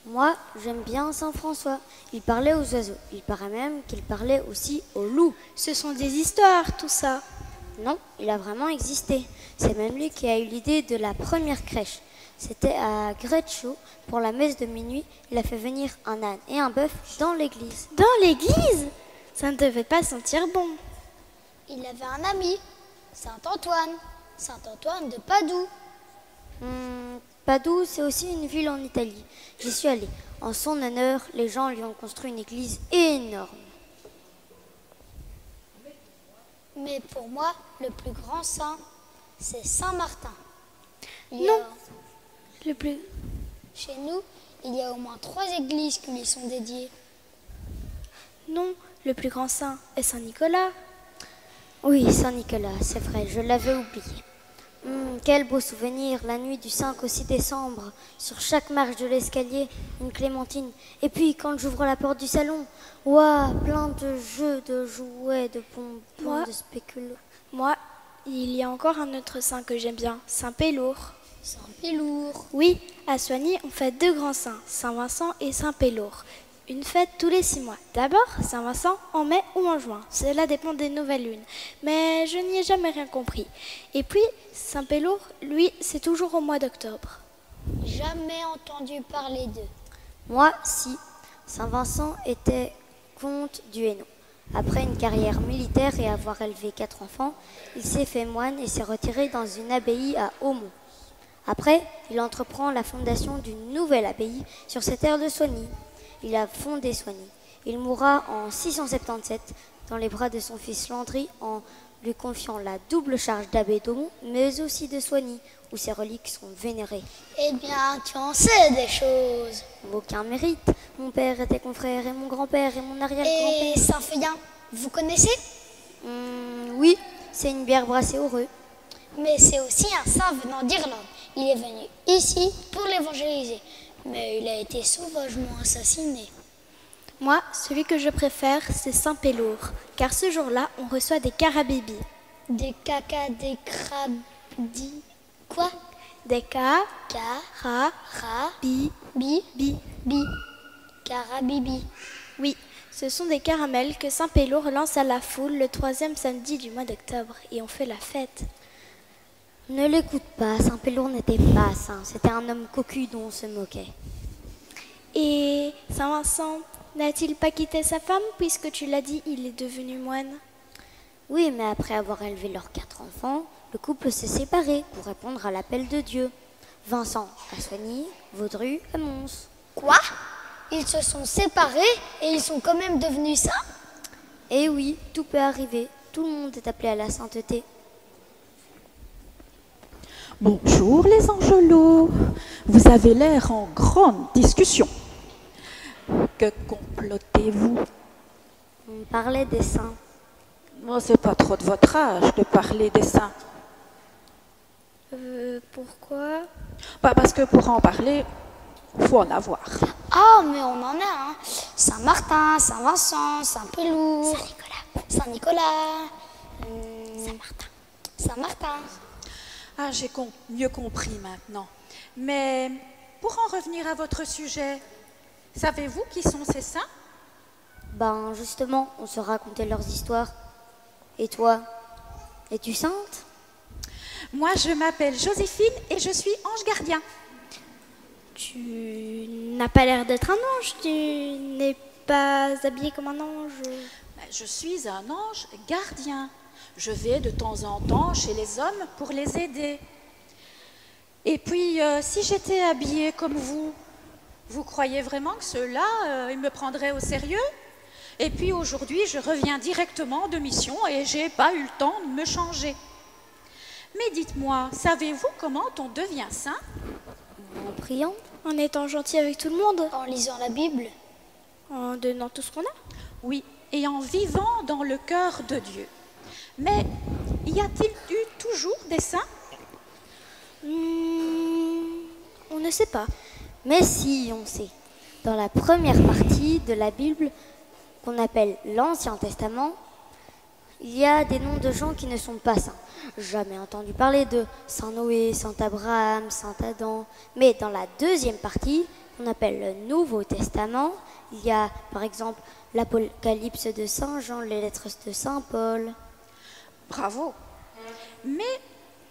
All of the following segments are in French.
Moi, j'aime bien Saint François. Il parlait aux oiseaux. Il paraît même qu'il parlait aussi aux loups. Ce sont des histoires, tout ça. Non, il a vraiment existé. C'est même lui qui a eu l'idée de la première crèche. C'était à Greccio, pour la messe de minuit. Il a fait venir un âne et un bœuf dans l'église. Dans l'église? Ça ne devait pas sentir bon. Il avait un ami, Saint-Antoine. Saint-Antoine de Padoue. Padoue, c'est aussi une ville en Italie. J'y suis allée. En son honneur, les gens lui ont construit une église énorme. Mais pour moi, le plus grand saint, c'est Saint-Martin. Le plus... Chez nous, il y a au moins 3 églises qui lui sont dédiées. Non, le plus grand saint est Saint-Nicolas. Oui, Saint-Nicolas, c'est vrai, je l'avais oublié. Quel beau souvenir, la nuit du 5 au 6 décembre, sur chaque marche de l'escalier, une clémentine. Et puis, quand j'ouvre la porte du salon, waouh, plein de jeux, de jouets, de bonbons, de spéculoos. Moi, il y a encore un autre saint que j'aime bien, Saint Pélour. Saint Pélour. Oui, à Soigny, on fête 2 grands saints, Saint-Vincent et Saint Pélour. Une fête tous les 6 mois. D'abord, Saint-Vincent en mai ou en juin. Cela dépend des nouvelles lunes. Mais je n'y ai jamais rien compris. Et puis, Saint Pélour, lui, c'est toujours au mois d'octobre. Jamais entendu parler d'eux. Moi, si. Saint-Vincent était comte du Hainaut. Après une carrière militaire et avoir élevé 4 enfants, il s'est fait moine et s'est retiré dans une abbaye à Haumont. Après, il entreprend la fondation d'une nouvelle abbaye sur cette terre de Soigny. Il a fondé Soigny. Il mourra en 677 dans les bras de son fils Landry en lui confiant la double charge d'abbé d'Aumont, mais aussi de Soigny, où ses reliques sont vénérées. Eh bien, tu en sais des choses. Aucun mérite. Mon père était confrère et mon grand-père et mon arrière-grand-père. Et Saint-Fédin, vous connaissez? Oui, c'est une bière brassée au reux. Mais c'est aussi un saint venant d'Irlande. Il est venu ici pour l'évangéliser. Mais il a été sauvagement assassiné. Moi, celui que je préfère, c'est Saint Pélour, car ce jour-là, on reçoit des carabébis. Des caca, des crabis. Quoi? Des ca, Ra, bi, bi, bi. carabibi. Oui, ce sont des caramels que Saint Pélour lance à la foule le 3e samedi du mois d'octobre, et on fait la fête. Ne l'écoute pas, Saint Pélour n'était pas saint, c'était un homme cocu dont on se moquait. Et Saint-Vincent, N'a-t-il pas quitté sa femme puisque tu l'as dit, il est devenu moine? Oui, mais après avoir élevé leurs 4 enfants, le couple s'est séparé pour répondre à l'appel de Dieu. Vincent à Soigny, Vaudru à Mons. Quoi? Ils se sont séparés et ils sont quand même devenus saints? Eh oui, tout peut arriver. Tout le monde est appelé à la sainteté. Bonjour les angelots, vous avez l'air en grande discussion. Que complotez-vous? On parlait des saints. Oh, c'est pas trop de votre âge de parler des saints. Pourquoi? Parce que pour en parler, faut en avoir. Ah, mais on en a, hein. Saint-Martin, Saint-Vincent, Saint-Pélour, Saint-Nicolas, Saint-Martin. Saint-Martin. Ah, j'ai mieux compris maintenant. Mais pour en revenir à votre sujet, savez-vous qui sont ces saints? Ben justement, on se racontait leurs histoires. Et toi, es-tu sainte? Moi, je m'appelle Joséphine et je suis ange gardien. Tu n'as pas l'air d'être un ange, tu n'es pas habillé comme un ange. Je suis un ange gardien. Je vais de temps en temps chez les hommes pour les aider. Et puis, si j'étais habillée comme vous croyez vraiment que ceux-là, ils me prendraient au sérieux? Et puis aujourd'hui, je reviens directement de mission et j'ai pas eu le temps de me changer. Mais dites-moi, savez-vous comment on devient saint? En priant? En étant gentil avec tout le monde? En lisant la Bible? En donnant tout ce qu'on a? Oui, et en vivant dans le cœur de Dieu. Mais y a-t-il eu toujours des saints? On ne sait pas. Mais si, on sait. Dans la première partie de la Bible, qu'on appelle l'Ancien Testament, il y a des noms de gens qui ne sont pas saints. Jamais entendu parler de Saint Noé, Saint Abraham, Saint Adam. Mais dans la deuxième partie, qu'on appelle le Nouveau Testament, il y a par exemple l'Apocalypse de Saint Jean, les lettres de Saint Paul. Bravo. Mais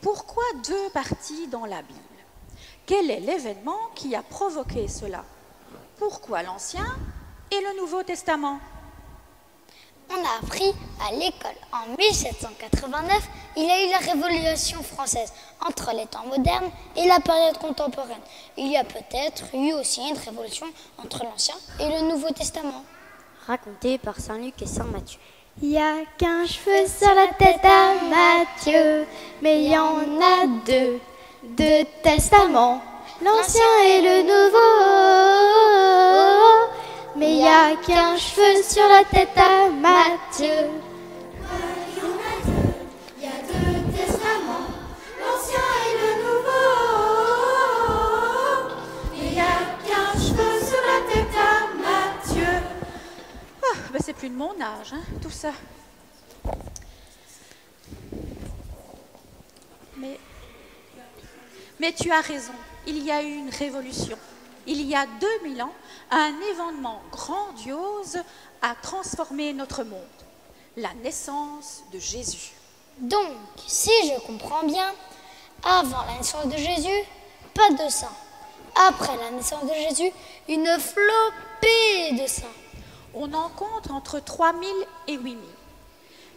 pourquoi 2 parties dans la Bible? Quel est l'événement qui a provoqué cela? Pourquoi l'Ancien et le Nouveau Testament? On a appris à l'école en 1789, il y a eu la Révolution française entre les temps modernes et la période contemporaine. Il y a peut-être eu aussi une révolution entre l'Ancien et le Nouveau Testament. Raconté par Saint Luc et Saint Matthieu. Il y a qu'un cheveu sur la tête à Matthieu, mais il y en a deux testaments, l'Ancien et le Nouveau. Mais il y a qu'un cheveu sur la tête à Matthieu. Il y a 2 testaments, l'Ancien et le Nouveau. Il y a qu'un cheveu sur la tête à Matthieu. C'est plus de mon âge, hein, tout ça. Mais tu as raison, il y a eu une révolution. Il y a 2000 ans, un événement grandiose a transformé notre monde. La naissance de Jésus. Donc, si je comprends bien, avant la naissance de Jésus, pas de saints. Après la naissance de Jésus, une flopée de saints. On en compte entre 3000 et 8000.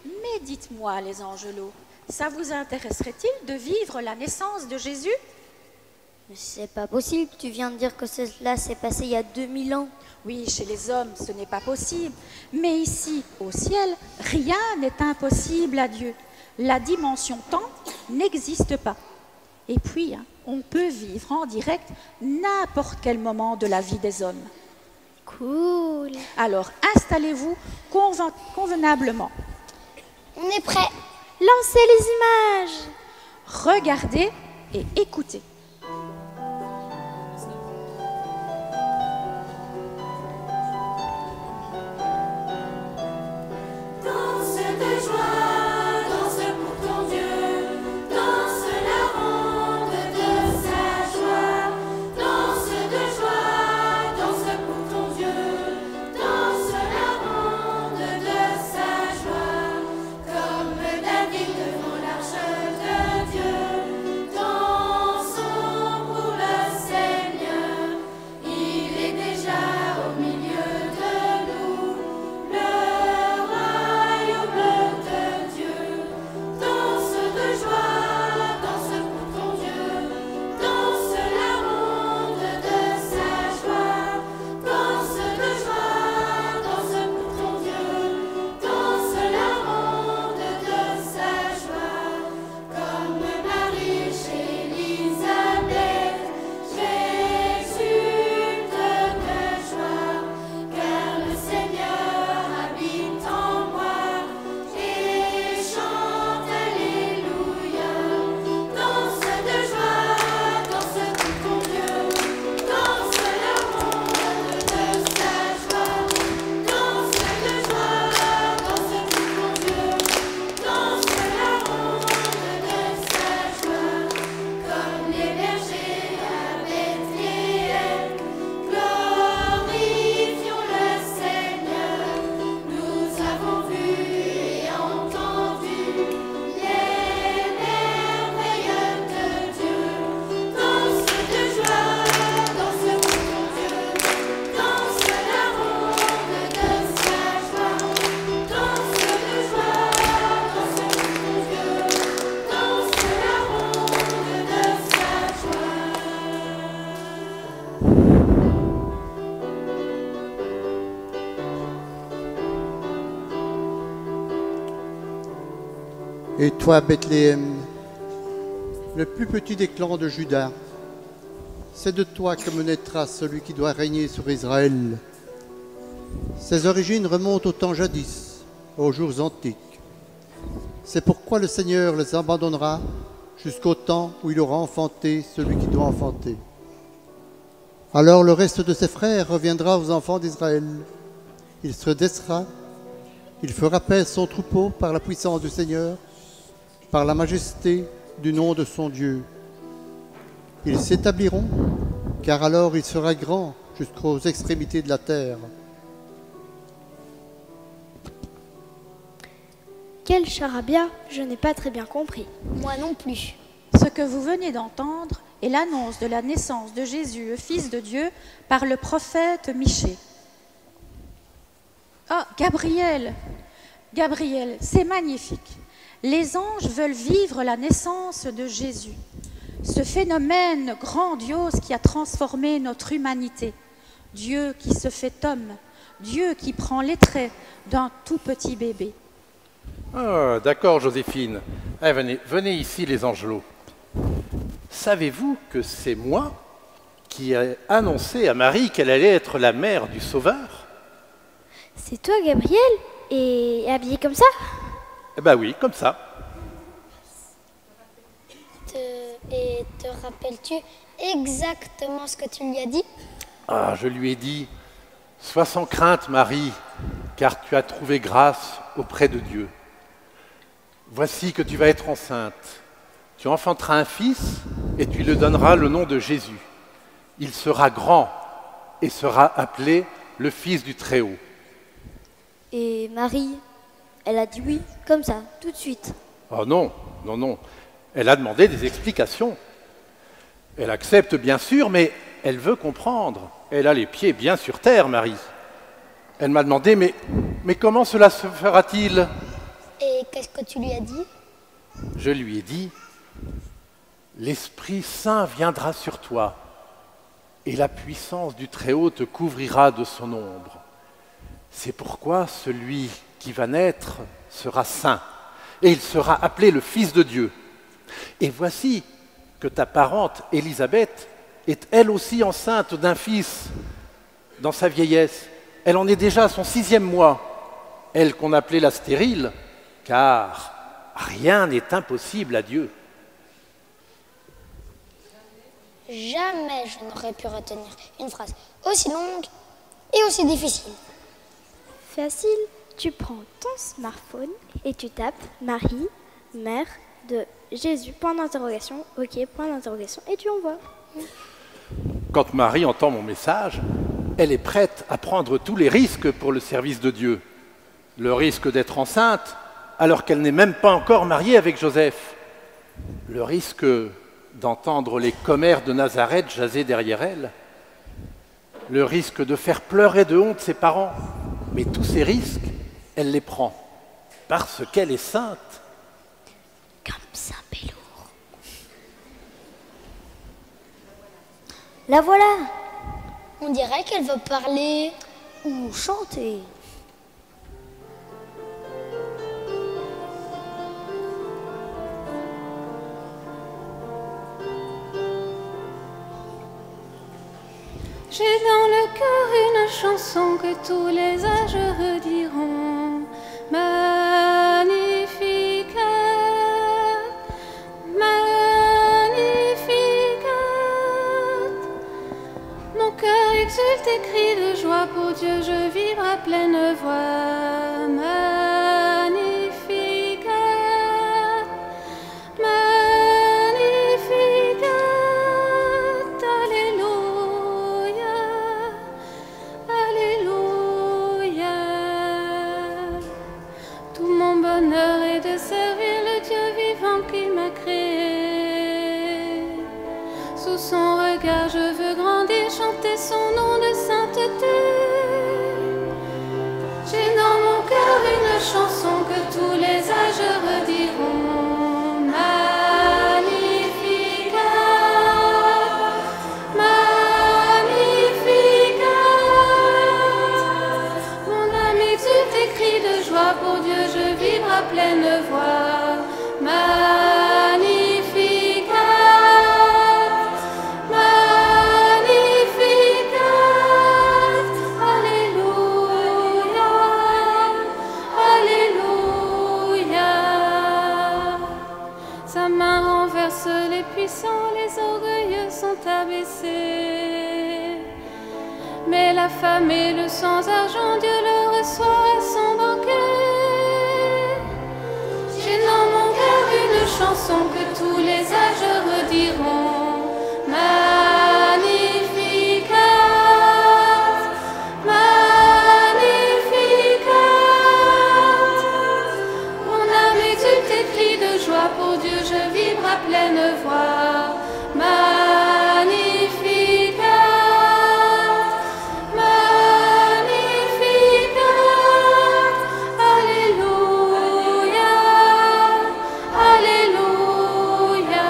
Mais dites-moi, les angelots, ça vous intéresserait-il de vivre la naissance de Jésus? Mais c'est pas possible, tu viens de dire que cela s'est passé il y a 2000 ans. Oui, chez les hommes, ce n'est pas possible. Mais ici, au ciel, rien n'est impossible à Dieu. La dimension temps n'existe pas. Et puis, on peut vivre en direct n'importe quel moment de la vie des hommes. Cool. Alors, installez-vous convenablement. On est prêt. Lancez les images. Regardez et écoutez. Danse de joie, danse pour ton Dieu, danse la ronde de sa joie. Danse de joie, danse pour ton Dieu, danse la ronde de sa joie. Comme David devant l'arche de Dieu, dansons Et toi, Bethléem, le plus petit des clans de Juda, c'est de toi que me naîtra celui qui doit régner sur Israël. Ses origines remontent au temps jadis, aux jours antiques. C'est pourquoi le Seigneur les abandonnera jusqu'au temps où il aura enfanté celui qui doit enfanter. Alors le reste de ses frères reviendra aux enfants d'Israël. Il se dressera, il fera paître son troupeau par la puissance du Seigneur, par la majesté du nom de son Dieu. Ils s'établiront, car alors il sera grand jusqu'aux extrémités de la terre. Quel charabia, je n'ai pas très bien compris. Moi non plus. Ce que vous venez d'entendre est l'annonce de la naissance de Jésus, le Fils de Dieu, par le prophète Michée. Ah, Gabriel, c'est magnifique. Les anges veulent vivre la naissance de Jésus, ce phénomène grandiose qui a transformé notre humanité. Dieu qui se fait homme, Dieu qui prend les traits d'un tout petit bébé. Ah, d'accord, Joséphine. Eh, venez ici, les angelots. Savez-vous que c'est moi qui ai annoncé à Marie qu'elle allait être la mère du Sauveur? C'est toi, Gabriel? Et habillé comme ça? Eh ben oui, comme ça. Et te rappelles-tu exactement ce que tu lui as dit? Ah, je lui ai dit, sois sans crainte, Marie, car tu as trouvé grâce auprès de Dieu. Voici que tu vas être enceinte. Tu enfanteras un fils et tu lui donneras le nom de Jésus. Il sera grand et sera appelé le Fils du Très-Haut. Et Marie, elle a dit oui, comme ça, tout de suite. Oh non, non, non. Elle a demandé des explications. Elle accepte bien sûr, mais elle veut comprendre. Elle a les pieds bien sur terre, Marie. Elle m'a demandé, mais comment cela se fera-t-il? Et qu'est-ce que tu lui as dit? Je lui ai dit, l'Esprit Saint viendra sur toi, et la puissance du Très-Haut te couvrira de son ombre. C'est pourquoi celui qui va naître sera saint, et il sera appelé le Fils de Dieu. Et voici que ta parente Élisabeth est elle aussi enceinte d'un fils dans sa vieillesse. Elle en est déjà à son 6e mois, elle qu'on appelait la stérile, car rien n'est impossible à Dieu. Jamais je n'aurais pu retenir une phrase aussi longue et aussi difficile. Facile, tu prends ton smartphone et tu tapes Marie, mère de Jésus, point d'interrogation, ok, point d'interrogation, et tu envoies. Quand Marie entend mon message, elle est prête à prendre tous les risques pour le service de Dieu. Le risque d'être enceinte, alors qu'elle n'est même pas encore mariée avec Joseph. Le risque d'entendre les commères de Nazareth jaser derrière elle. Le risque de faire pleurer de honte ses parents. Mais tous ces risques, elle les prend, parce qu'elle est sainte. Comme Saint-Pélour. La voilà. On dirait qu'elle veut parler. Ou chanter. J'ai dans le cœur une chanson que tous les âges rediront. Magnificat, Magnificat. Mon cœur exulte et crie de joie pour Dieu, je vibre à pleine voix. Magnificat, Magnificat. Alléluia, Alléluia. Tout mon bonheur est de servir le Dieu vivant qui m'a créé. Sous son regard je veux grandir, chanter son nom de sainteté. J'ai dans mon cœur une chanson que tous les âges rediront. Magnificat, Magnificat. Mais la femme et le sans-argent, Dieu le reçoit à son banquet. J'ai dans mon cœur une chanson que tous les âges rediront. Magnificat, Magnificat. Mon âme exulte et crie de joie, pour Dieu je vibre à pleine voix. Magnificat, Magnificat. Alléluia, Alléluia.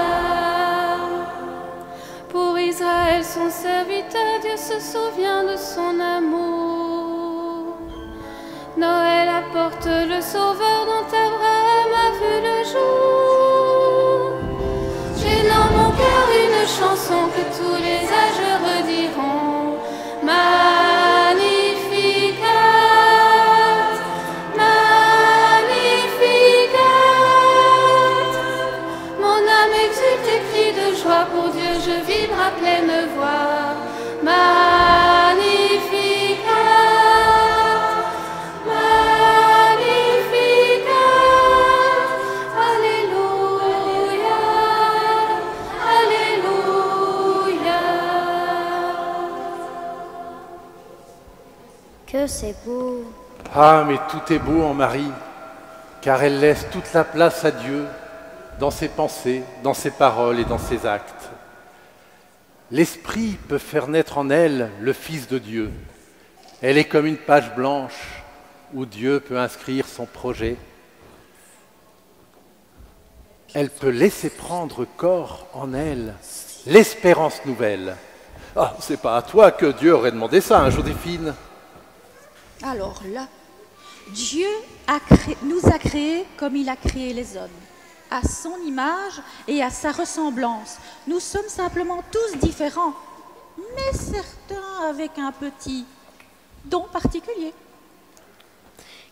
Pour Israël son serviteur, Dieu se souvient de son amour. Noël apporte le sauveur dont Abraham a vu le jour. J'ai dans mon cœur une chanson que tous les âges rediront. Magnificat, Magnificat. Mon âme exulte et crie de joie, pour Dieu je vibre à pleine voix. Magnificat, Magnificat. Alléluia, Alléluia. Que c'est beau. Ah, mais tout est beau en Marie, car elle laisse toute la place à Dieu dans ses pensées, dans ses paroles et dans ses actes. L'Esprit peut faire naître en elle le Fils de Dieu. Elle est comme une page blanche où Dieu peut inscrire son projet. Elle peut laisser prendre corps en elle l'espérance nouvelle. Ah, c'est pas à toi que Dieu aurait demandé ça, hein, Joséphine? Alors là, Dieu nous a créés comme il a créé les hommes, à son image et à sa ressemblance. Nous sommes simplement tous différents, mais certains avec un petit don particulier.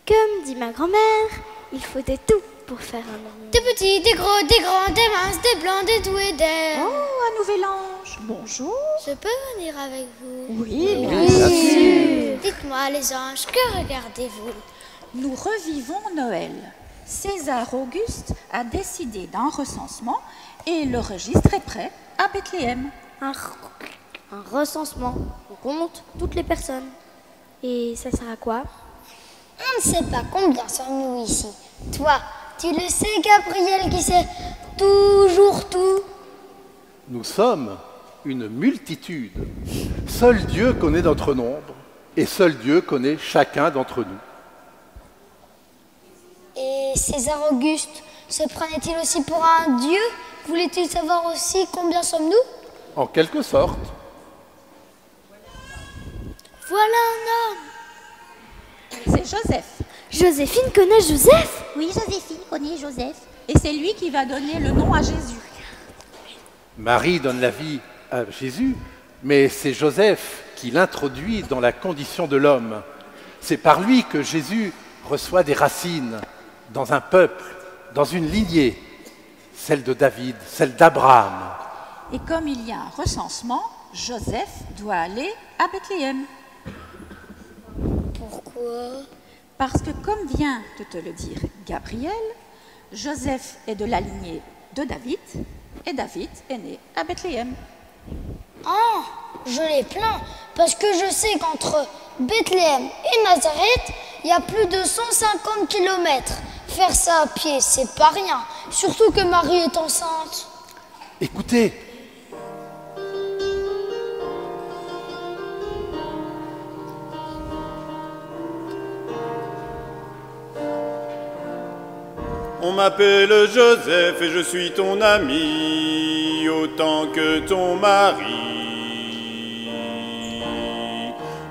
Comme dit ma grand-mère, il faut de tout pour faire un monde. Des petits, des gros, des grands, des minces, des blancs, des doux et des... Oh, un nouvel ange, bonjour. Je peux venir avec vous? Oui, bien sûr. Dites-moi les anges, que regardez-vous? Nous revivons Noël. César Auguste a décidé d'un recensement et le registre est prêt à Bethléem. Un recensement. On compte toutes les personnes. Et ça sert à quoi? On ne sait pas combien sommes-nous ici. Toi, tu le sais, Gabriel, qui sait toujours tout. Nous sommes une multitude. Seul Dieu connaît notre nombre et seul Dieu connaît chacun d'entre nous. Et César Auguste se prenait-il aussi pour un dieu? Voulait-il savoir aussi combien sommes-nous? En quelque sorte. Voilà un homme. C'est Joseph. Joséphine connaît Joseph? Oui, Joséphine connaît Joseph. Et c'est lui qui va donner le nom à Jésus. Marie donne la vie à Jésus, mais c'est Joseph qui l'introduit dans la condition de l'homme. C'est par lui que Jésus reçoit des racines dans un peuple, dans une lignée, celle de David, celle d'Abraham. Et comme il y a un recensement, Joseph doit aller à Bethléem. Pourquoi? Parce que comme vient de te le dire Gabriel, Joseph est de la lignée de David et David est né à Bethléem. Ah, je les plains, parce que je sais qu'entre Bethléem et Nazareth, il y a plus de 150 km. Faire ça à pied, c'est pas rien, surtout que Marie est enceinte. Écoutez, on m'appelle Joseph et je suis ton ami, autant que ton mari.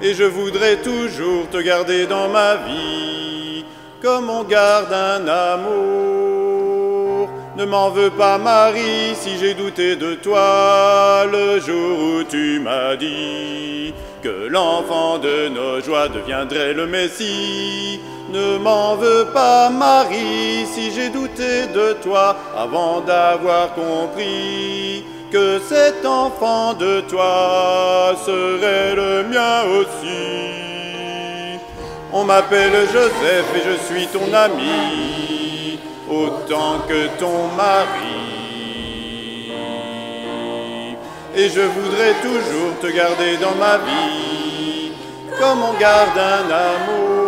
Et je voudrais toujours te garder dans ma vie, comme on garde un amour. Ne m'en veux pas, Marie, si j'ai douté de toi le jour où tu m'as dit que l'enfant de nos joies deviendrait le Messie. Ne m'en veux pas, Marie, si j'ai douté de toi avant d'avoir compris que cet enfant de toi serait le mien aussi. On m'appelle Joseph et je suis ton ami, autant que ton mari. Et je voudrais toujours te garder dans ma vie, comme on garde un amour.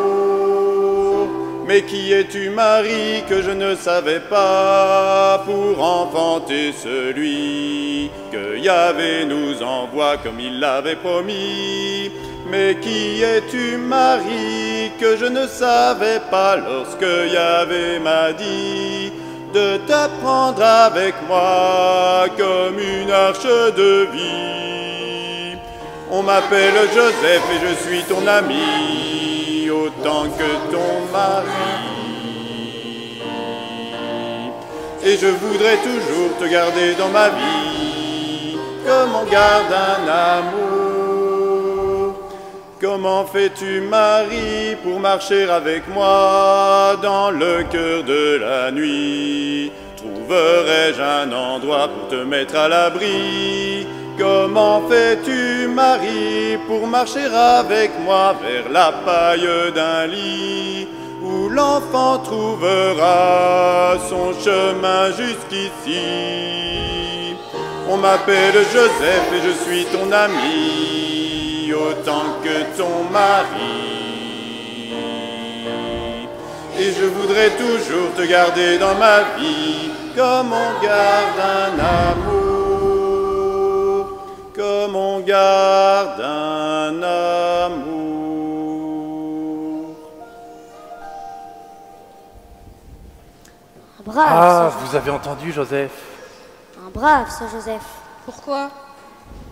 Mais qui es-tu, Marie, que je ne savais pas, pour enfanter celui que Yahvé nous envoie comme il l'avait promis? Mais qui es-tu, Marie, que je ne savais pas lorsque Yahvé m'a dit de te prendre avec moi comme une arche de vie? On m'appelle Joseph et je suis ton ami, autant que ton mari. Et je voudrais toujours te garder dans ma vie, comme on garde un amour. Comment fais-tu, Marie, pour marcher avec moi dans le cœur de la nuit? Trouverai-je un endroit pour te mettre à l'abri? Comment fais-tu, Marie, pour marcher avec moi vers la paille d'un lit, où l'enfant trouvera son chemin jusqu'ici? On m'appelle Joseph et je suis ton ami, autant que ton mari. Et je voudrais toujours te garder dans ma vie, comme on garde un amour, comme on garde un amour. Un brave, Ah, ce... vous avez entendu, Joseph? un brave, ce Joseph. Pourquoi?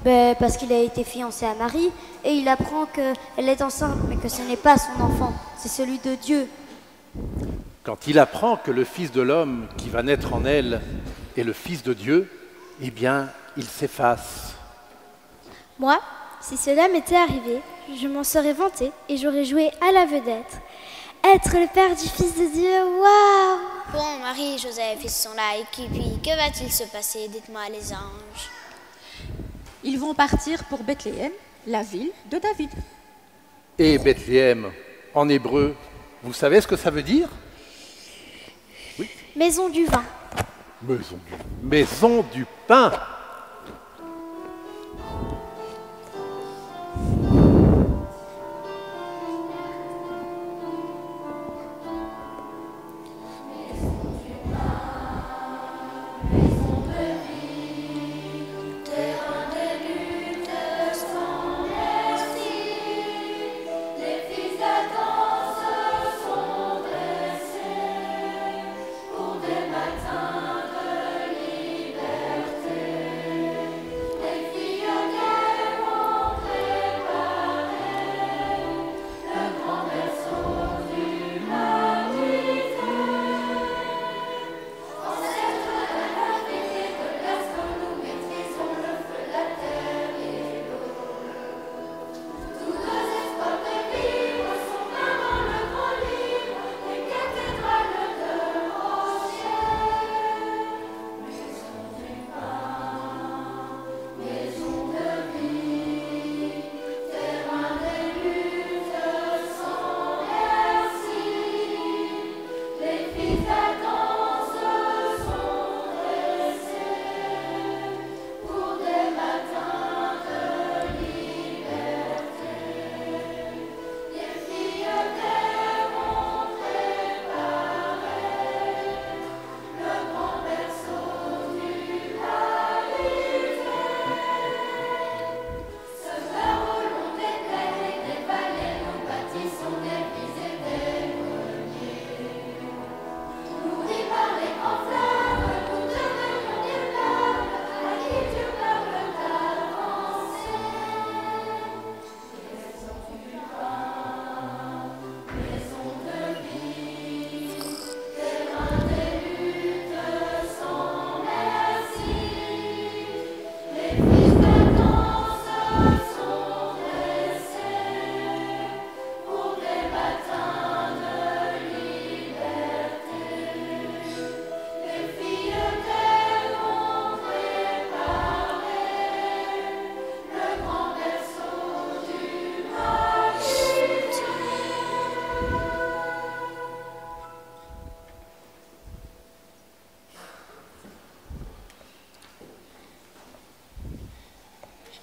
Ben, parce qu'il a été fiancé à Marie et il apprend qu'elle est enceinte, mais que ce n'est pas son enfant, c'est celui de Dieu. Quand il apprend que le Fils de l'homme qui va naître en elle est le Fils de Dieu, eh bien, il s'efface. Moi, si cela m'était arrivé, je m'en serais vanté et j'aurais joué à la vedette. Être le père du Fils de Dieu, waouh! Bon, Marie et Joseph, ils sont là, et puis, que va-t-il se passer? Dites-moi, les anges. Ils vont partir pour Bethléem, la ville de David. Et Bethléem, en hébreu, vous savez ce que ça veut dire? Maison du vin. Maison du pain. Pour des matins de liberté.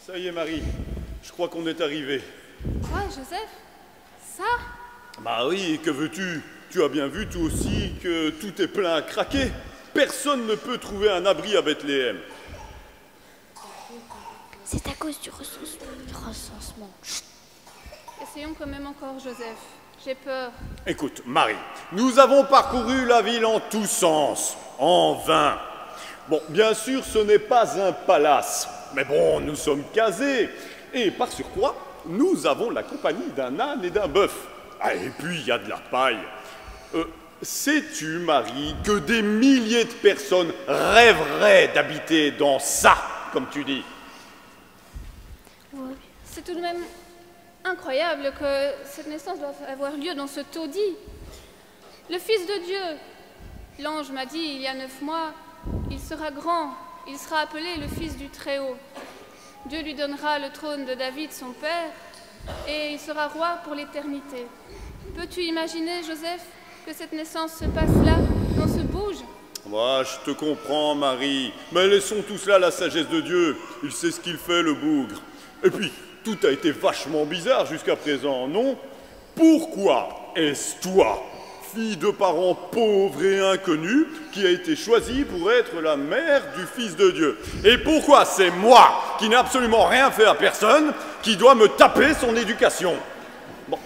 Ça y est, Marie. Je crois qu'on est arrivé. Quoi, Joseph? Ça? Bah oui, que veux-tu? Tu as bien vu, toi aussi, que tout est plein à craquer. Personne ne peut trouver un abri à Bethléem. C'est à cause du recensement. Chut. Essayons quand même encore, Joseph. J'ai peur. Écoute, Marie, nous avons parcouru la ville en tous sens, en vain. Bon, bien sûr, ce n'est pas un palace, mais bon, nous sommes casés. Et par surcroît, nous avons la compagnie d'un âne et d'un bœuf. Ah, et puis, il y a de la paille. Sais-tu, Marie, que des milliers de personnes rêveraient d'habiter dans ça, comme tu dis? C'est tout de même incroyable que cette naissance doive avoir lieu dans ce taudis. Le Fils de Dieu. L'ange m'a dit il y a 9 mois, il sera grand, il sera appelé le Fils du Très-Haut. Dieu lui donnera le trône de David, son père, et il sera roi pour l'éternité. Peux-tu imaginer, Joseph, que cette naissance se passe là, dans ce bouge? Moi, je te comprends, Marie, mais laissons tout cela à la sagesse de Dieu. Il sait ce qu'il fait, le bougre. Et puis, tout a été vachement bizarre jusqu'à présent, non? Pourquoi est-ce toi, fille de parents pauvres et inconnus, qui a été choisie pour être la mère du Fils de Dieu? Et pourquoi c'est moi, qui n'ai absolument rien fait à personne, qui dois me taper son éducation? Bon,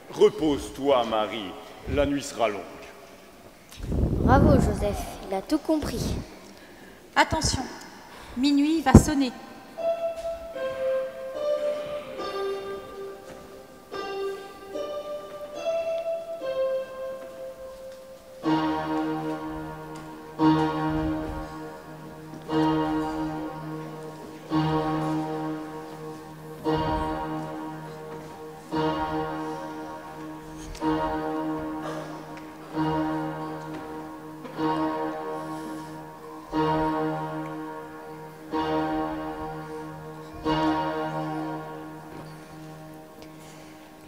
repose-toi, Marie, la nuit sera longue. Bravo, Joseph, il a tout compris. Attention, minuit va sonner.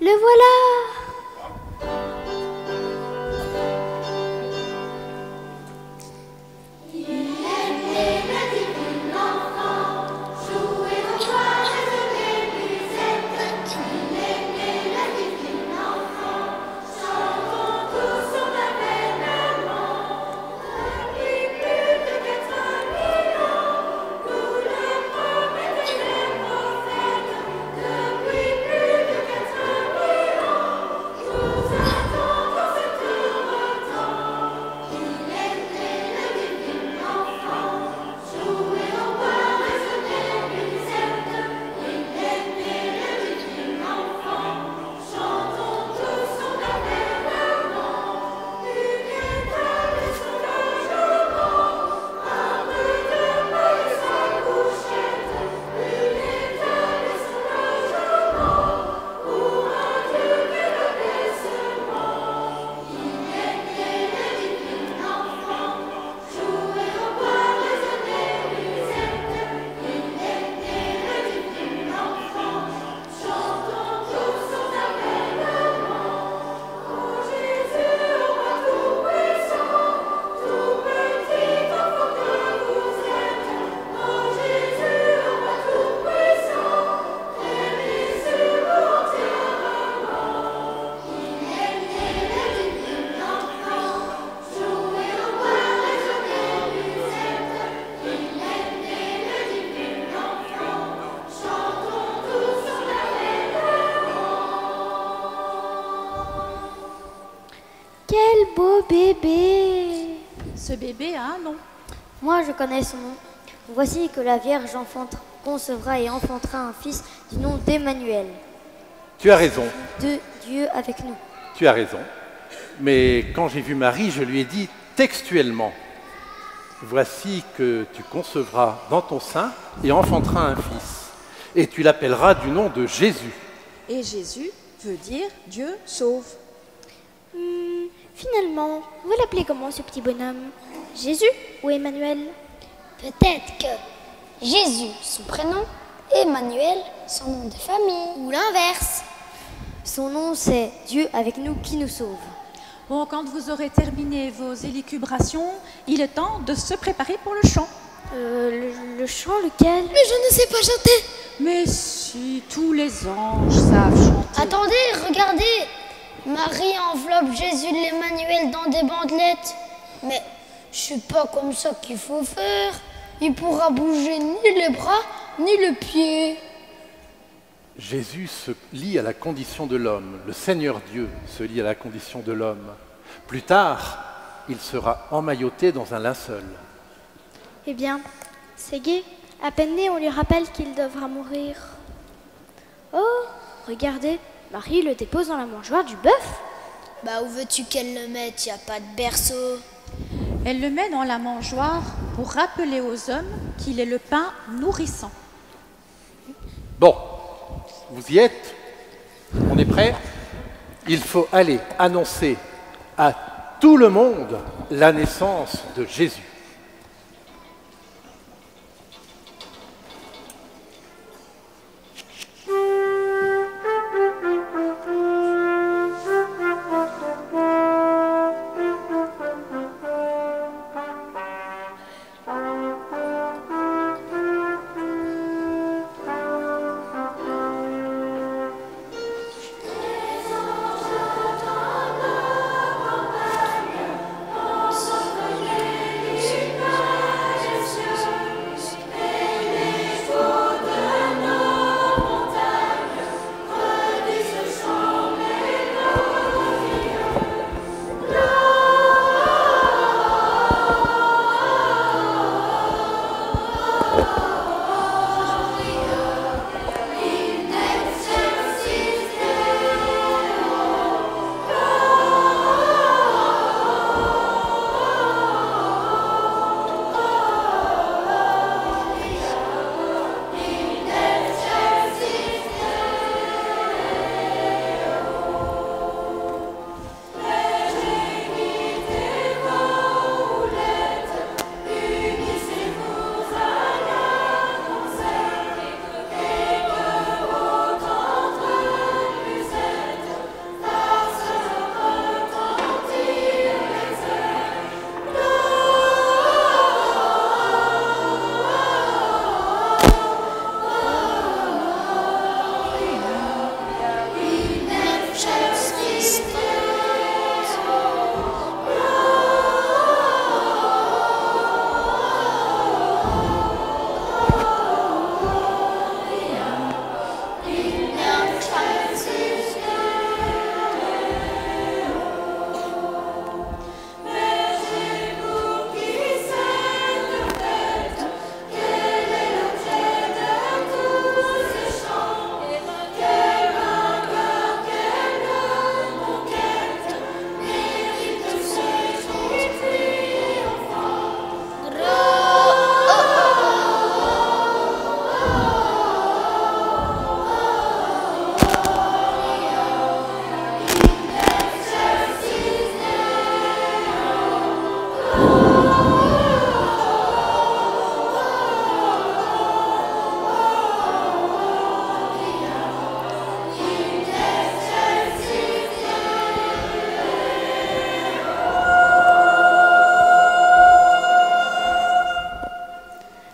Le voilà! Quel beau bébé! Ce bébé a un nom. Moi, je connais son nom. Voici que la Vierge concevra et enfantera un fils du nom d'Emmanuel. Tu as raison, De Dieu avec nous. tu as raison. Mais quand j'ai vu Marie, je lui ai dit textuellement, voici que tu concevras dans ton sein et enfanteras un fils. Et tu l'appelleras du nom de Jésus. Et Jésus veut dire Dieu sauve. Finalement, on va l'appeler comment ce petit bonhomme? Jésus ou Emmanuel? Peut-être que Jésus, son prénom, et Emmanuel, son nom de famille. Ou l'inverse? Son nom, c'est Dieu avec nous qui nous sauve. Bon, quand vous aurez terminé vos élucubrations, il est temps de se préparer pour le chant. Le chant, lequel? Mais je ne sais pas chanter. Mais si, tous les anges savent chanter. Attendez, regardez. Marie enveloppe Jésus de l'Emmanuel dans des bandelettes. Mais je sais pas comme ça qu'il faut faire. Il pourra bouger ni les bras, ni le pied. Jésus se lie à la condition de l'homme. Le Seigneur Dieu se lie à la condition de l'homme. Plus tard, il sera emmailloté dans un linceul. Eh bien, c'est gai. À peine né, on lui rappelle qu'il devra mourir. Oh, regardez, Marie le dépose dans la mangeoire du bœuf. Bah où veux-tu qu'elle le mette? Y a pas de berceau. Elle le met dans la mangeoire pour rappeler aux hommes qu'il est le pain nourrissant. Bon, vous y êtes? On est prêt? Il faut aller annoncer à tout le monde la naissance de Jésus.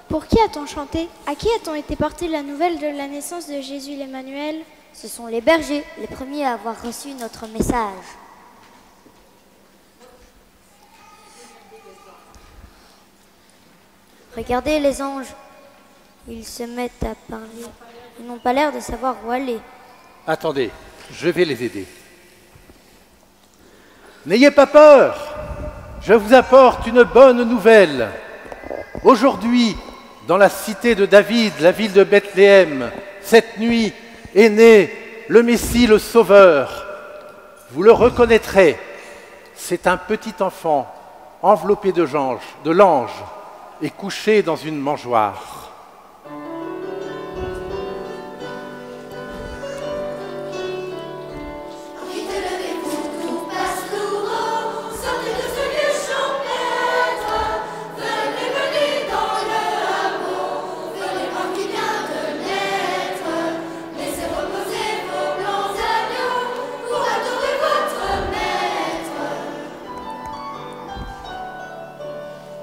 Pour qui a-t-on chanté? À qui a-t-on été porter la nouvelle de la naissance de Jésus l'Emmanuel? Ce sont les bergers, les premiers à avoir reçu notre message. Regardez les anges. Ils se mettent à parler. Ils n'ont pas l'air de savoir où aller. Attendez, je vais les aider. N'ayez pas peur, je vous apporte une bonne nouvelle. Aujourd'hui, dans la cité de David, la ville de Bethléem, cette nuit est né le Messie, le Sauveur. Vous le reconnaîtrez, c'est un petit enfant enveloppé de l'ange et couché dans une mangeoire.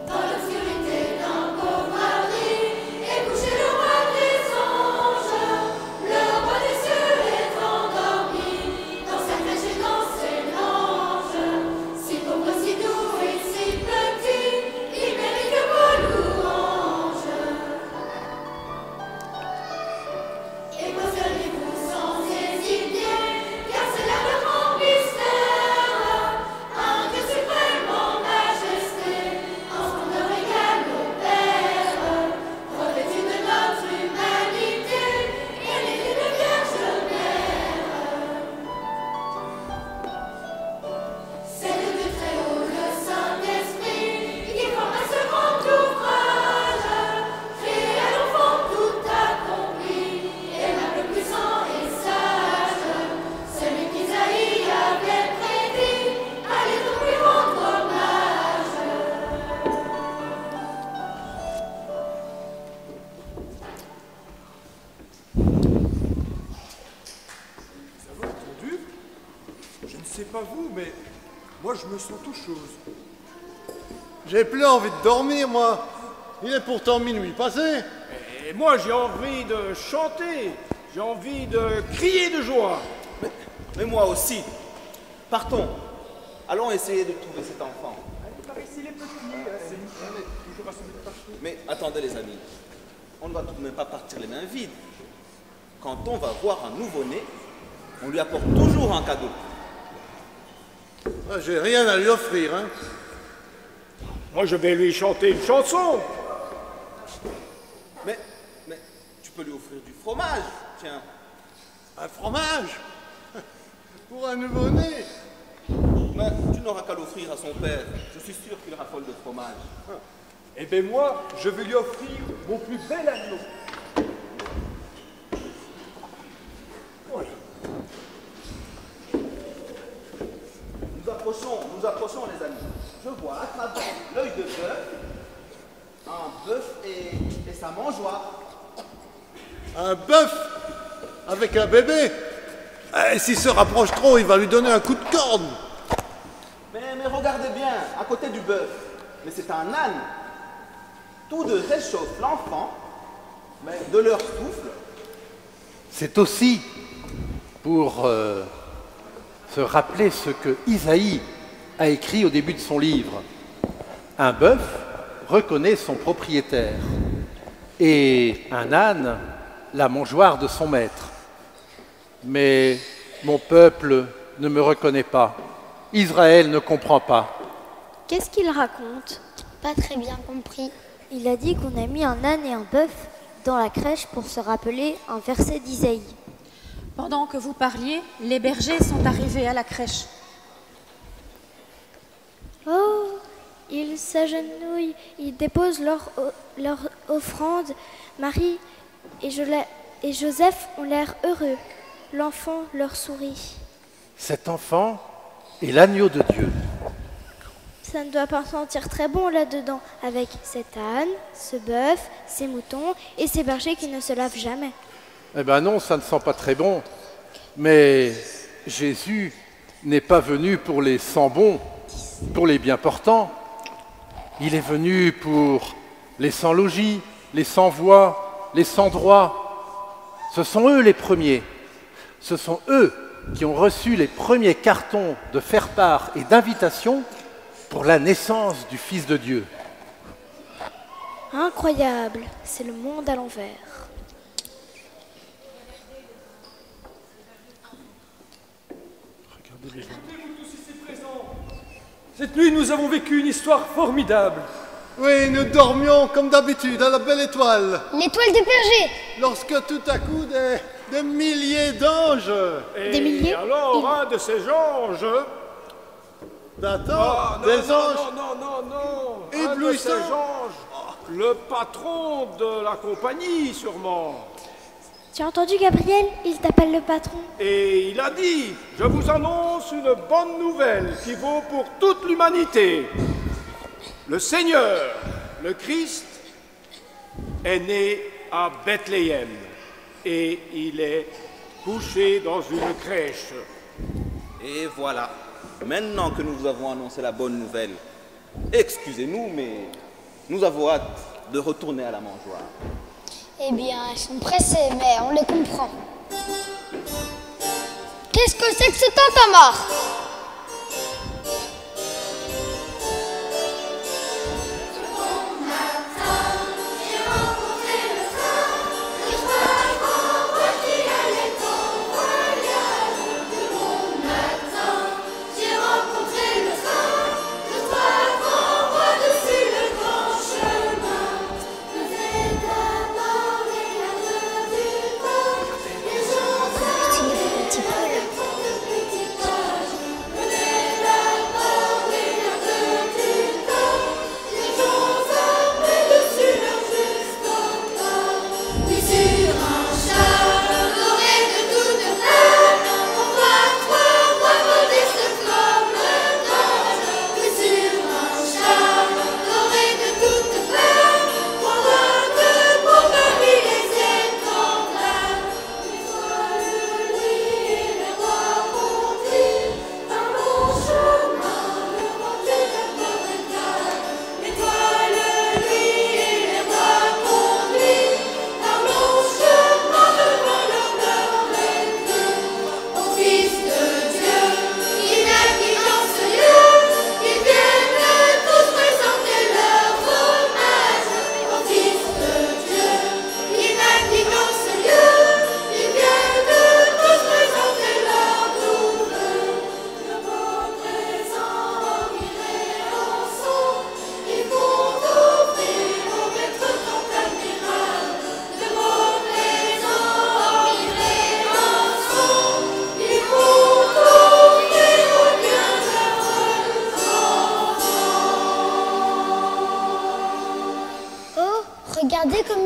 Dans l'obscurité d'un pauvre sais pas vous, mais moi je me sens tout chose. J'ai plus envie de dormir, moi. Il est pourtant minuit passé. Et moi, j'ai envie de chanter. J'ai envie de crier de joie. Mais moi aussi. Partons. Allons essayer de trouver cet enfant. Mais attendez les amis. On ne va tout de même pas partir les mains vides. Quand on va voir un nouveau-né, on lui apporte toujours un cadeau. Ah, j'ai rien à lui offrir, hein. Moi, je vais lui chanter une chanson. Mais tu peux lui offrir du fromage, tiens. Un fromage? Pour un nouveau-né? Mais tu n'auras qu'à l'offrir à son père. Je suis sûr qu'il raffole de fromage. Eh bien moi, je vais lui offrir mon plus bel agneau. Nous approchons les amis. Je vois à travers l'œil de bœuf, un bœuf et sa mangeoire. Un bœuf avec un bébé? Eh, s'il se rapproche trop, il va lui donner un coup de corne. Mais regardez bien, à côté du bœuf. Mais c'est un âne. Tous deux réchauffent l'enfant, mais de leur souffle. C'est aussi pour se rappeler ce que Isaïe a écrit au début de son livre. Un bœuf reconnaît son propriétaire et un âne la mangeoire de son maître. Mais mon peuple ne me reconnaît pas. Israël ne comprend pas. Qu'est-ce qu'il raconte? Pas très bien compris. Il a dit qu'on a mis un âne et un bœuf dans la crèche pour se rappeler un verset d'Isaïe. Pendant que vous parliez, les bergers sont arrivés à la crèche. Oh, ils s'agenouillent, ils déposent leur offrande. Marie et Joseph ont l'air heureux. L'enfant leur sourit. Cet enfant est l'agneau de Dieu. Ça ne doit pas sentir très bon là-dedans, avec cet âne, ce bœuf, ces moutons et ces bergers qui ne se lavent jamais. Eh bien non, ça ne sent pas très bon. Mais Jésus n'est pas venu pour les sans bons, pour les bien portants. Il est venu pour les sans logis, les sans voix, les sans droit. Ce sont eux les premiers. Ce sont eux qui ont reçu les premiers cartons de faire-part et d'invitation pour la naissance du Fils de Dieu. Incroyable, c'est le monde à l'envers. Cette nuit, nous avons vécu une histoire formidable. Oui, nous dormions comme d'habitude à la belle étoile. L'étoile des bergers. Lorsque tout à coup, des milliers d'anges. Des milliers? Alors, un de ces anges... D'attends, des anges. Non. Éblouissants. Un de ces anges, le patron de la compagnie, sûrement. Tu as entendu, Gabriel? Il t'appelle le patron. Et il a dit, je vous annonce une bonne nouvelle qui vaut pour toute l'humanité. Le Seigneur, le Christ, est né à Bethléem et il est couché dans une crèche. Et voilà, maintenant que nous vous avons annoncé la bonne nouvelle, excusez-nous, mais nous avons hâte de retourner à la mangeoire. Eh bien, ils sont pressés, mais on les comprend. Qu'est-ce que c'est que ce tintamarre?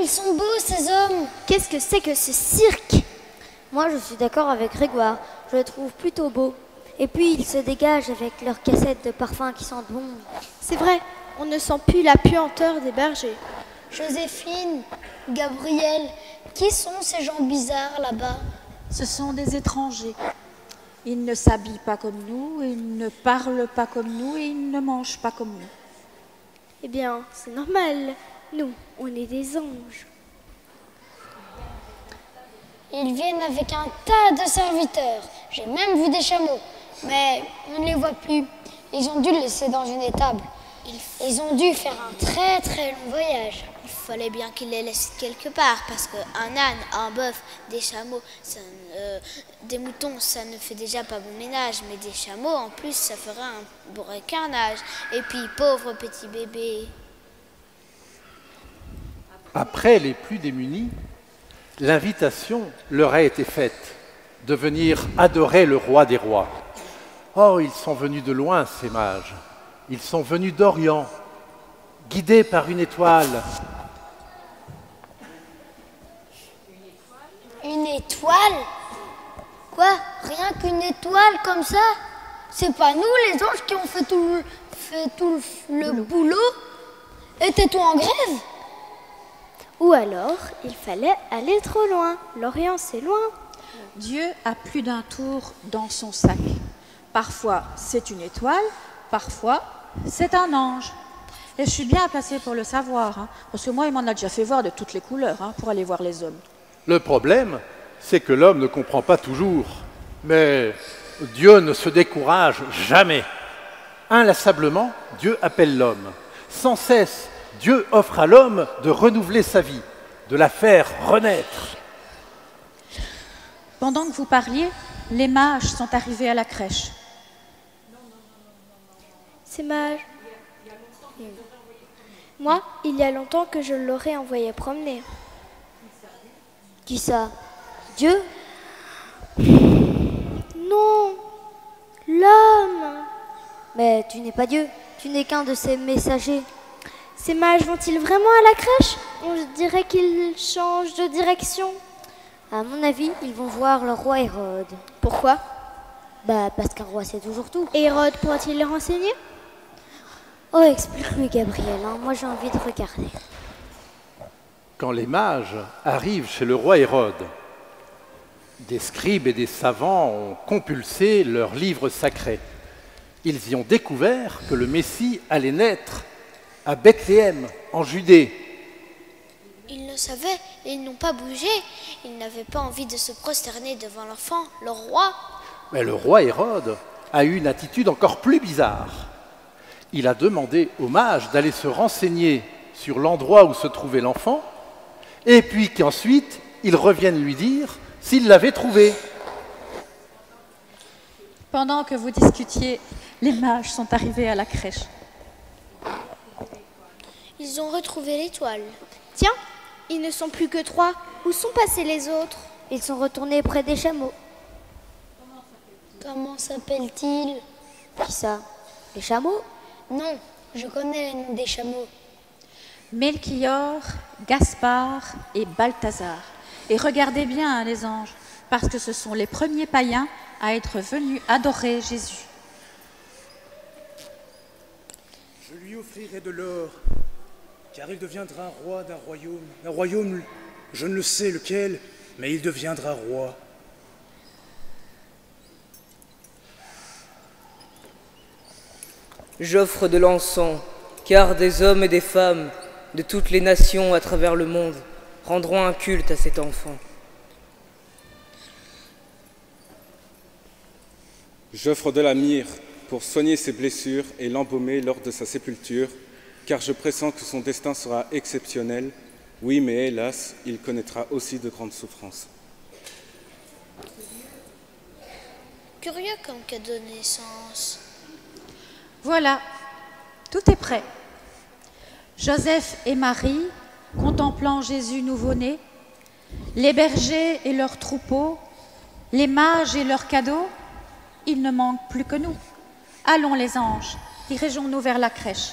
ils sont beaux, ces hommes! Qu'est-ce que c'est que ce cirque? Moi, je suis d'accord avec Grégoire. Je le trouve plutôt beau. Et puis, ils se dégagent avec leurs cassettes de parfums qui sentent bon. C'est vrai, on ne sent plus la puanteur des bergers. Joséphine, Gabriel, qui sont ces gens bizarres là-bas? Ce sont des étrangers. Ils ne s'habillent pas comme nous, ils ne parlent pas comme nous et ils ne mangent pas comme nous. Eh bien, c'est normal. Nous, on est des anges. Ils viennent avec un tas de serviteurs. J'ai même vu des chameaux, mais on ne les voit plus. Ils ont dû le laisser dans une étable. Ils ont dû faire un très très long voyage. Il fallait bien qu'ils les laissent quelque part, parce qu'un âne, un bœuf, des chameaux, des moutons, ça ne fait déjà pas bon ménage, mais des chameaux, en plus, ça ferait un beau carnage. Et puis, pauvres petits bébés. Après les plus démunis, l'invitation leur a été faite de venir adorer le roi des rois. Oh, ils sont venus de loin, ces mages. Ils sont venus d'Orient, guidés par une étoile. Une étoile? Quoi? Rien qu'une étoile comme ça? C'est pas nous les anges qui ont fait tout le boulot? Étais-tu en grève? Ou alors, il fallait aller trop loin. L'Orient, c'est loin. Dieu a plus d'un tour dans son sac. Parfois, c'est une étoile, parfois, c'est un ange. Et je suis bien placée pour le savoir, hein, parce que moi, il m'en a déjà fait voir de toutes les couleurs, hein, pour aller voir les hommes. Le problème, c'est que l'homme ne comprend pas toujours. Mais Dieu ne se décourage jamais. Inlassablement, Dieu appelle l'homme. Sans cesse, Dieu offre à l'homme de renouveler sa vie, de la faire renaître. Pendant que vous parliez, les mages sont arrivés à la crèche. Ces mages. Moi, il y a longtemps que je l'aurais envoyé promener. Qui ça? Dieu? Non, l'homme. Mais tu n'es pas Dieu, tu n'es qu'un de ses messagers. Ces mages vont-ils vraiment à la crèche? On dirait qu'ils changent de direction. À mon avis, ils vont voir le roi Hérode. Pourquoi? Parce qu'un roi sait toujours tout. Et Hérode pourra-t-il les renseigner? Oh, explique-lui, Gabriel, hein. Moi j'ai envie de regarder. Quand les mages arrivent chez le roi Hérode, des scribes et des savants ont compulsé leurs livres sacrés. Ils y ont découvert que le Messie allait naître à Bethléem, en Judée. Ils le savaient et ils n'ont pas bougé. Ils n'avaient pas envie de se prosterner devant l'enfant, le roi. Mais le roi Hérode a eu une attitude encore plus bizarre. Il a demandé aux mages d'aller se renseigner sur l'endroit où se trouvait l'enfant, et puis qu'ensuite, ils reviennent lui dire s'ils l'avaient trouvé. Pendant que vous discutiez, les mages sont arrivés à la crèche. Ils ont retrouvé l'étoile. Tiens, ils ne sont plus que 3. Où sont passés les autres? Ils sont retournés près des chameaux. Comment s'appelle-t-il? Qui ça? Les chameaux? Non, je connais le nom des chameaux. Melchior, Gaspard et Balthazar. Et regardez bien, hein, les anges, parce que ce sont les premiers païens à être venus adorer Jésus. Je lui offrirai de l'or, car il deviendra roi d'un royaume. Un royaume, je ne le sais lequel, mais il deviendra roi. J'offre de l'encens, car des hommes et des femmes de toutes les nations à travers le monde rendront un culte à cet enfant. J'offre de la myrrhe pour soigner ses blessures et l'embaumer lors de sa sépulture, car je pressens que son destin sera exceptionnel. Oui, mais hélas, il connaîtra aussi de grandes souffrances. Curieux comme cadeau de naissance. Voilà, tout est prêt. Joseph et Marie, contemplant Jésus nouveau-né, les bergers et leurs troupeaux, les mages et leurs cadeaux, il ne manque plus que nous. Allons les anges, dirigeons-nous vers la crèche.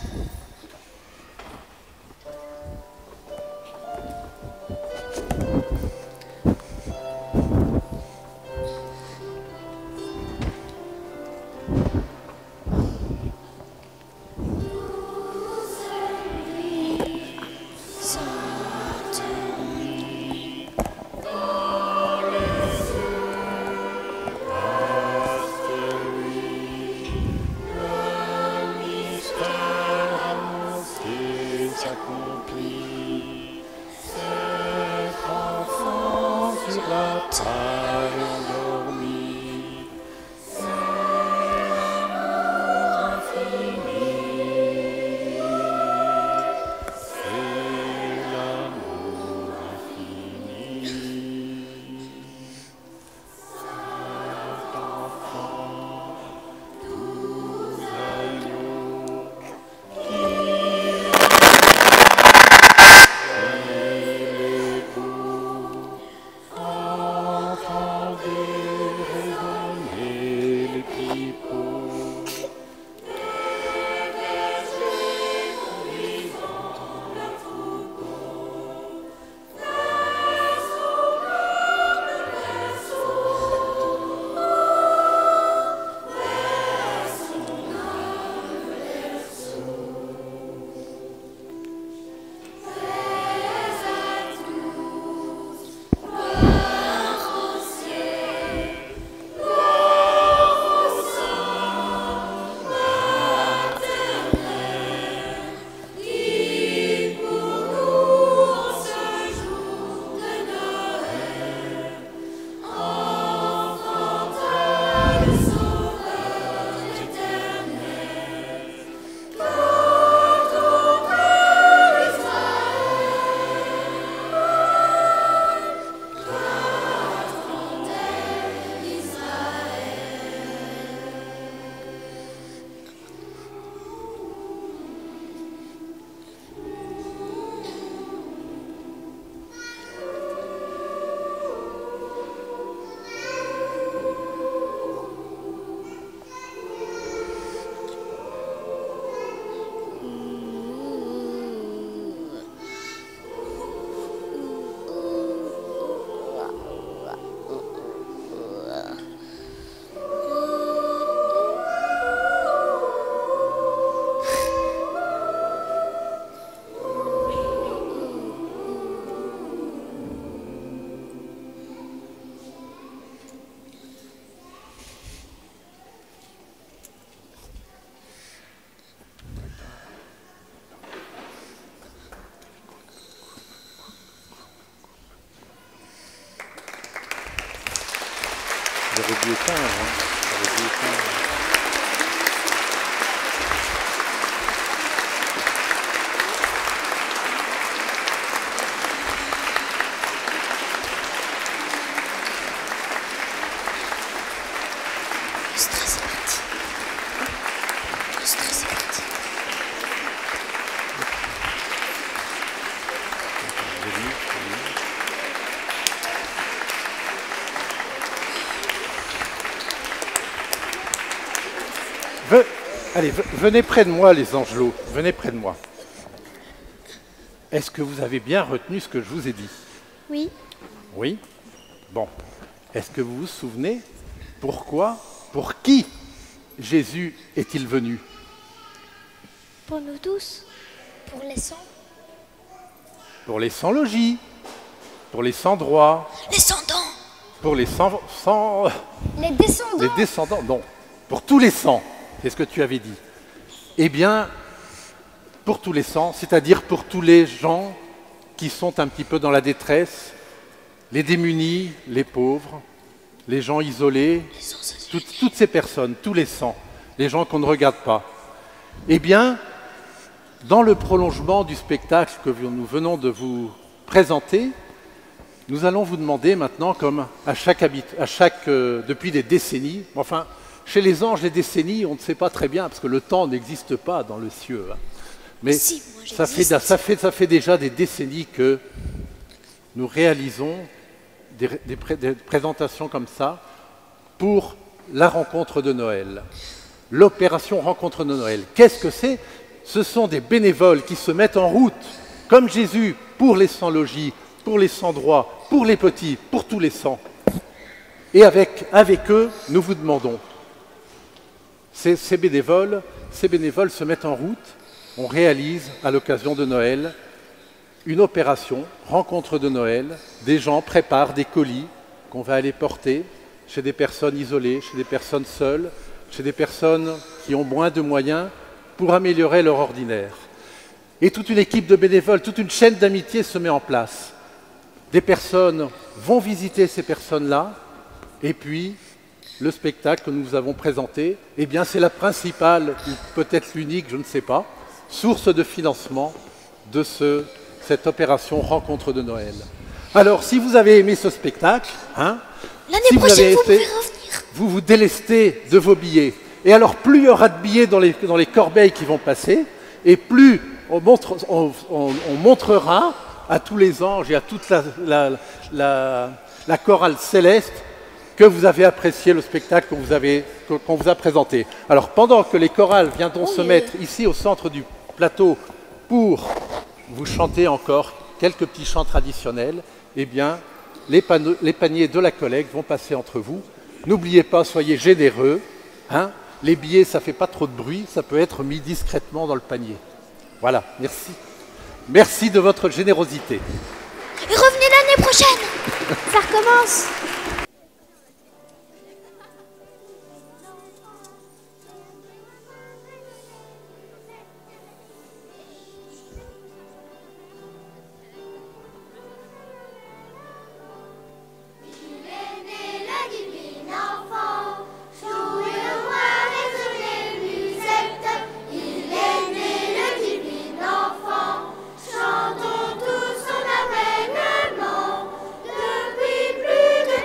J'aurais dû éteindre, hein. J'aurais dû éteindre. Allez, venez près de moi, les angelots. Venez près de moi. Est-ce que vous avez bien retenu ce que je vous ai dit? Oui. Oui? Bon. Est-ce que vous vous souvenez pourquoi, pour qui Jésus est-il venu? Pour nous tous. Pour les sans. Pour les sans-logis, pour les sans-droits. Les sans-dents. Pour les sans... Les descendants. Les descendants, non. Pour tous les sans. C'est ce que tu avais dit. Eh bien, pour tous les sans, c'est-à-dire pour tous les gens qui sont un petit peu dans la détresse, les démunis, les pauvres, les gens isolés, toutes ces personnes, tous les sans, les gens qu'on ne regarde pas. Eh bien, dans le prolongement du spectacle que nous venons de vous présenter, nous allons vous demander maintenant, comme depuis des décennies, enfin, chez les anges, les décennies, on ne sait pas très bien, parce que le temps n'existe pas dans le ciel. Hein. Mais si, ça fait déjà des décennies que nous réalisons des présentations comme ça pour la rencontre de Noël. L'opération Rencontre de Noël. Qu'est-ce que c'est? Ce sont des bénévoles qui se mettent en route, comme Jésus, pour les sans-logis, pour les sans-droits, pour les petits, pour tous les sans. Et avec eux, nous vous demandons, ces bénévoles se mettent en route, on réalise à l'occasion de Noël une opération, rencontre de Noël, des gens préparent des colis qu'on va aller porter chez des personnes isolées, chez des personnes seules, chez des personnes qui ont moins de moyens pour améliorer leur ordinaire. Et toute une équipe de bénévoles, toute une chaîne d'amitié se met en place. Des personnes vont visiter ces personnes-là, et puis le spectacle que nous vous avons présenté, eh bien c'est la principale, ou peut-être l'unique, je ne sais pas, source de financement de cette opération Rencontre de Noël. Alors, si vous avez aimé ce spectacle, l'année prochaine, vous pouvez revenir. Vous vous délestez de vos billets. Et alors, plus il y aura de billets dans les corbeilles qui vont passer, et plus on montrera à tous les anges et à toute la chorale céleste que vous avez apprécié le spectacle qu'on vous a présenté. Alors, pendant que les chorales viendront se mettre ici au centre du plateau pour vous chanter encore quelques petits chants traditionnels, eh bien, les paniers de la collecte vont passer entre vous. N'oubliez pas, soyez généreux. Hein. Les billets, ça ne fait pas trop de bruit, ça peut être mis discrètement dans le panier. Voilà, merci. Merci de votre générosité. Et revenez l'année prochaine. Ça recommence. Chantons tous son avènement depuis plus de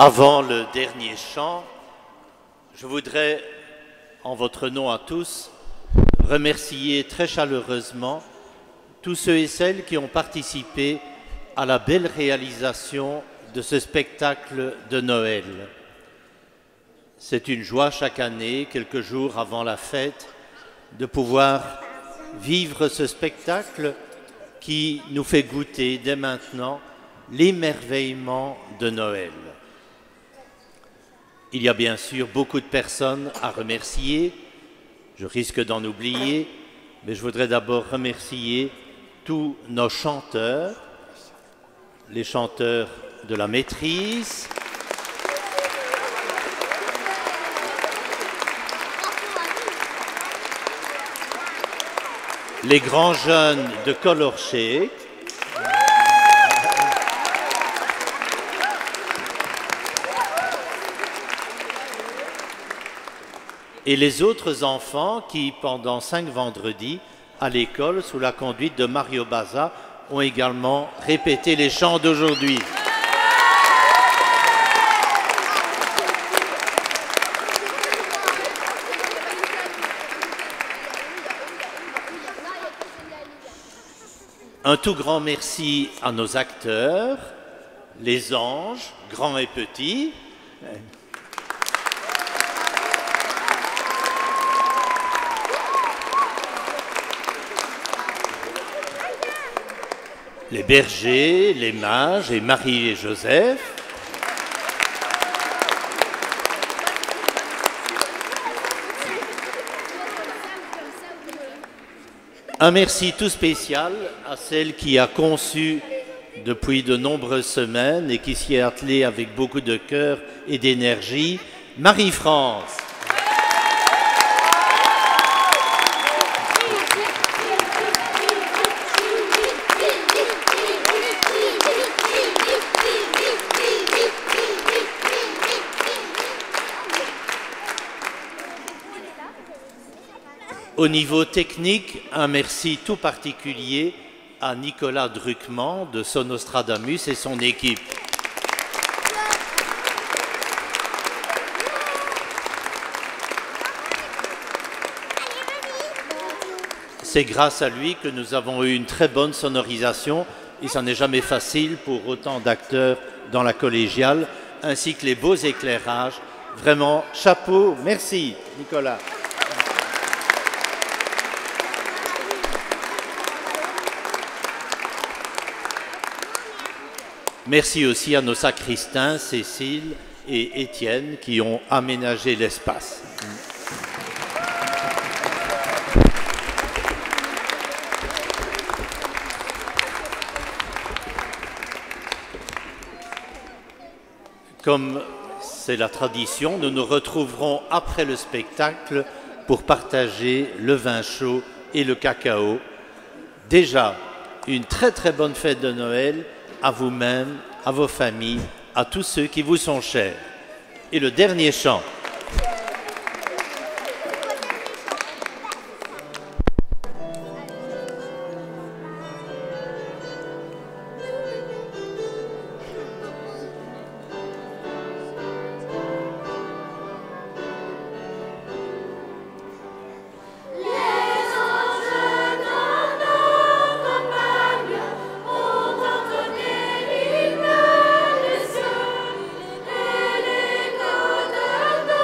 Avant le dernier chant, je voudrais, en votre nom à tous, remercier très chaleureusement tous ceux et celles qui ont participé à la belle réalisation de ce spectacle de Noël. C'est une joie chaque année, quelques jours avant la fête, de pouvoir vivre ce spectacle qui nous fait goûter dès maintenant l'émerveillement de Noël. Il y a bien sûr beaucoup de personnes à remercier, je risque d'en oublier, mais je voudrais d'abord remercier tous nos chanteurs, les chanteurs de la maîtrise, les grands jeunes de Color Shake, et les autres enfants qui, pendant 5 vendredis, à l'école, sous la conduite de Mario Baza, ont également répété les chants d'aujourd'hui. Un tout grand merci à nos acteurs, les anges, grands et petits. Les bergers, les mages et Marie et Joseph. Un merci tout spécial à celle qui a conçu depuis de nombreuses semaines et qui s'y est attelée avec beaucoup de cœur et d'énergie, Marie-France. Au niveau technique, un merci tout particulier à Nicolas Druckmann de Sonostradamus et son équipe. C'est grâce à lui que nous avons eu une très bonne sonorisation et ça n'est jamais facile pour autant d'acteurs dans la collégiale, ainsi que les beaux éclairages. Vraiment, chapeau, merci Nicolas. Merci aussi à nos sacristains, Cécile et Étienne, qui ont aménagé l'espace. Comme c'est la tradition, nous nous retrouverons après le spectacle pour partager le vin chaud et le cacao. Déjà, une très très bonne fête de Noël à vous-même, à vos familles, à tous ceux qui vous sont chers. Et le dernier chant. Et les côtes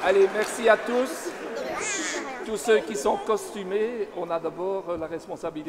Allez, merci à tous. Tous ceux qui sont costumés, on a d'abord la responsabilité.